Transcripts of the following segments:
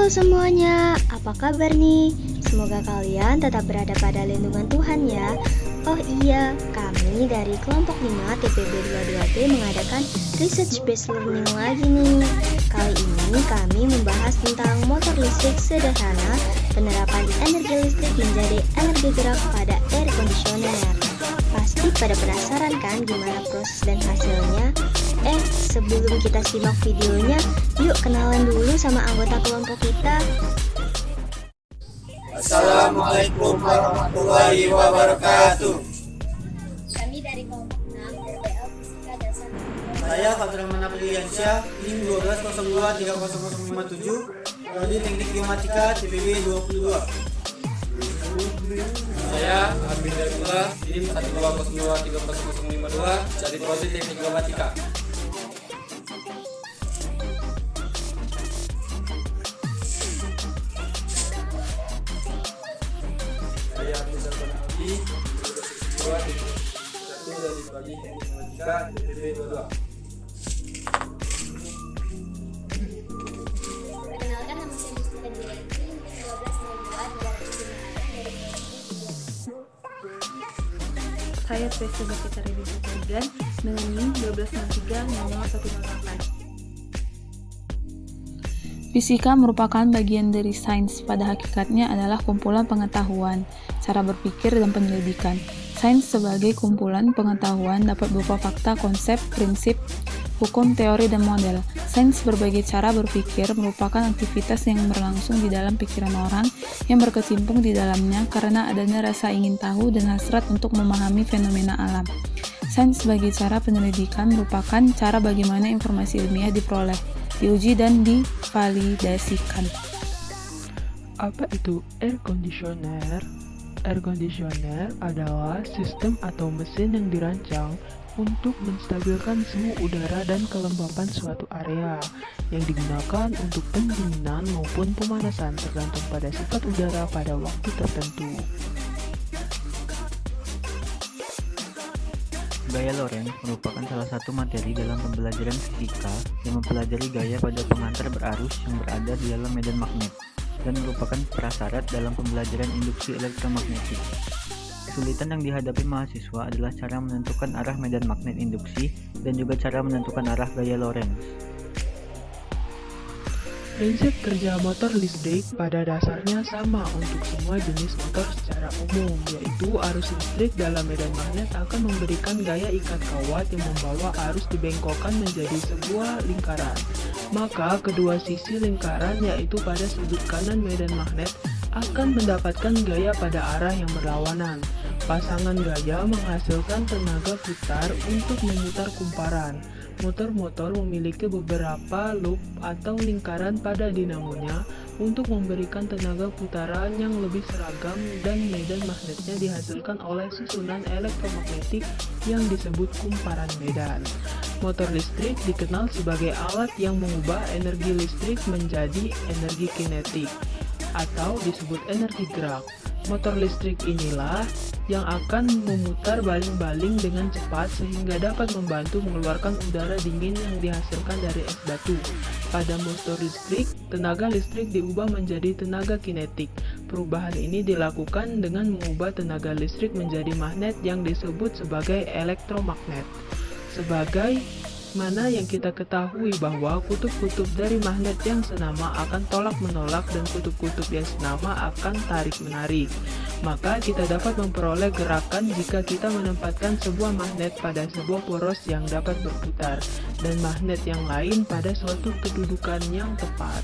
Halo semuanya, apa kabar nih? Semoga kalian tetap berada pada lindungan Tuhan ya. Oh iya, kami dari kelompok 5 TPB 22T mengadakan research based learning lagi nih. Kali ini kami membahas tentang motor listrik sederhana, penerapan energi listrik menjadi energi gerak pada air conditioner. Pasti pada penasaran kan gimana proses dan hasilnya? Sebelum kita simak videonya, yuk kenalan dulu sama anggota kelompok kita. Assalamualaikum warahmatullahi wabarakatuh. Kami dari kelompok 6 RPL Fisika Dasar. Saya Fadraman Apriliansyah, NIM 12023057, Prodi Teknik Geomatika TPB 22. Saya Arvin Darullah, NIM 12023052 dari Prodi Teknik Geomatika. Saya Abdul Banali, 2 dari Prodi Teknik Geomatika TPB 22. Perkenalkan, nama saya Mustika Dianti, 1202 Saya Trista Bakita Ridho Putran dengan NIM 12630018. Fisika merupakan bagian dari sains, pada hakikatnya adalah kumpulan pengetahuan, cara berpikir, dan penyelidikan. Sains sebagai kumpulan pengetahuan dapat berupa fakta, konsep, prinsip, hukum, teori, dan model. Sains berbagai cara berpikir merupakan aktivitas yang berlangsung di dalam pikiran orang yang berkecimpung di dalamnya karena adanya rasa ingin tahu dan hasrat untuk memahami fenomena alam. Sains sebagai cara penyelidikan merupakan cara bagaimana informasi ilmiah diperoleh, diuji, dan divalidasikan. Apa itu air conditioner? Air conditioner adalah sistem atau mesin yang dirancang untuk menstabilkan suhu udara dan kelembapan suatu area, yang digunakan untuk pendinginan maupun pemanasan tergantung pada sifat udara pada waktu tertentu. Gaya Lorentz merupakan salah satu materi dalam pembelajaran fisika yang mempelajari gaya pada pengantar berarus yang berada di dalam medan magnet dan merupakan prasyarat dalam pembelajaran induksi elektromagnetik. Kesulitan yang dihadapi mahasiswa adalah cara menentukan arah medan magnet induksi dan juga cara menentukan arah gaya Lorentz. Prinsip kerja motor listrik pada dasarnya sama untuk semua jenis motor secara umum, yaitu arus listrik dalam medan magnet akan memberikan gaya ikat kawat yang membawa arus dibengkokkan menjadi sebuah lingkaran. Maka kedua sisi lingkaran, yaitu pada sudut kanan medan magnet, akan mendapatkan gaya pada arah yang berlawanan. Pasangan gaya menghasilkan tenaga putar untuk memutar kumparan. Motor-motor memiliki beberapa loop atau lingkaran pada dinamonya untuk memberikan tenaga putaran yang lebih seragam, dan medan magnetnya dihasilkan oleh susunan elektromagnetik yang disebut kumparan medan. Motor listrik dikenal sebagai alat yang mengubah energi listrik menjadi energi kinetik atau disebut energi gerak. Motor listrik inilah yang akan memutar baling-baling dengan cepat sehingga dapat membantu mengeluarkan udara dingin yang dihasilkan dari es batu. Pada motor listrik, tenaga listrik diubah menjadi tenaga kinetik. Perubahan ini dilakukan dengan mengubah tenaga listrik menjadi magnet yang disebut sebagai elektromagnet. Sebagai mana yang kita ketahui bahwa kutub-kutub dari magnet yang senama akan tolak-menolak dan kutub-kutub yang senama akan tarik-menarik. Maka kita dapat memperoleh gerakan jika kita menempatkan sebuah magnet pada sebuah poros yang dapat berputar dan magnet yang lain pada suatu kedudukan yang tepat.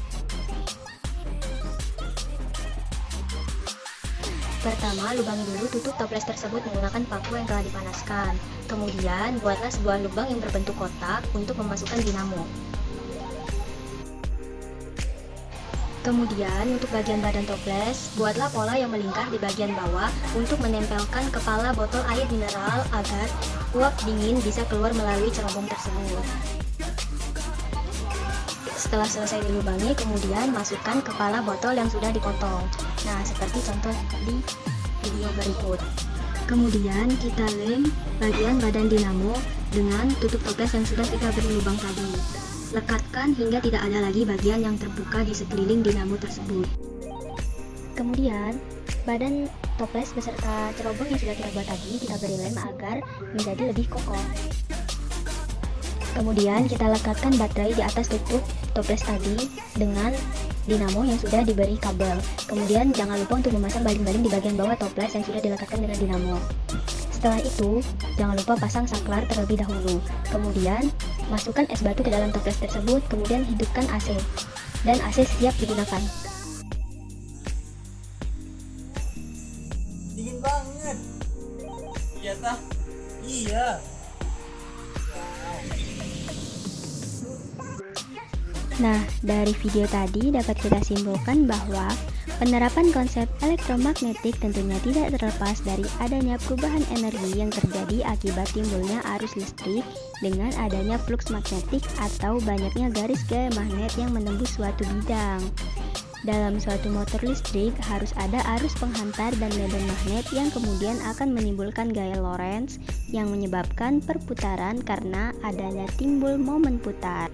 Pertama, lubangi dulu tutup toples tersebut menggunakan paku yang telah dipanaskan. Kemudian, buatlah sebuah lubang yang berbentuk kotak untuk memasukkan dinamo. Kemudian, untuk bagian badan toples, buatlah pola yang melingkar di bagian bawah untuk menempelkan kepala botol air mineral agar uap dingin bisa keluar melalui cerobong tersebut. Setelah selesai dilubangi, kemudian masukkan kepala botol yang sudah dipotong. Nah, seperti contoh di video berikut. Kemudian kita lem bagian badan dinamo dengan tutup toples yang sudah kita beri lubang tadi. Lekatkan hingga tidak ada lagi bagian yang terbuka di sekeliling dinamo tersebut. Kemudian, badan toples beserta cerobong yang sudah kita buat tadi kita beri lem agar menjadi lebih kokoh. Kemudian kita lekatkan baterai di atas tutup toples tadi dengan dinamo yang sudah diberi kabel. Kemudian jangan lupa untuk memasang baling-baling di bagian bawah toples yang sudah dilekatkan dengan dinamo. Setelah itu, jangan lupa pasang saklar terlebih dahulu. Kemudian, masukkan es batu ke dalam toples tersebut, kemudian hidupkan AC. Dan AC siap digunakan. Dingin banget. Iya tah. Iya. Nah, dari video tadi dapat kita simpulkan bahwa penerapan konsep elektromagnetik tentunya tidak terlepas dari adanya perubahan energi yang terjadi akibat timbulnya arus listrik dengan adanya fluks magnetik atau banyaknya garis gaya magnet yang menembus suatu bidang. Dalam suatu motor listrik harus ada arus penghantar dan medan magnet yang kemudian akan menimbulkan gaya Lorentz yang menyebabkan perputaran karena adanya timbul momen putar.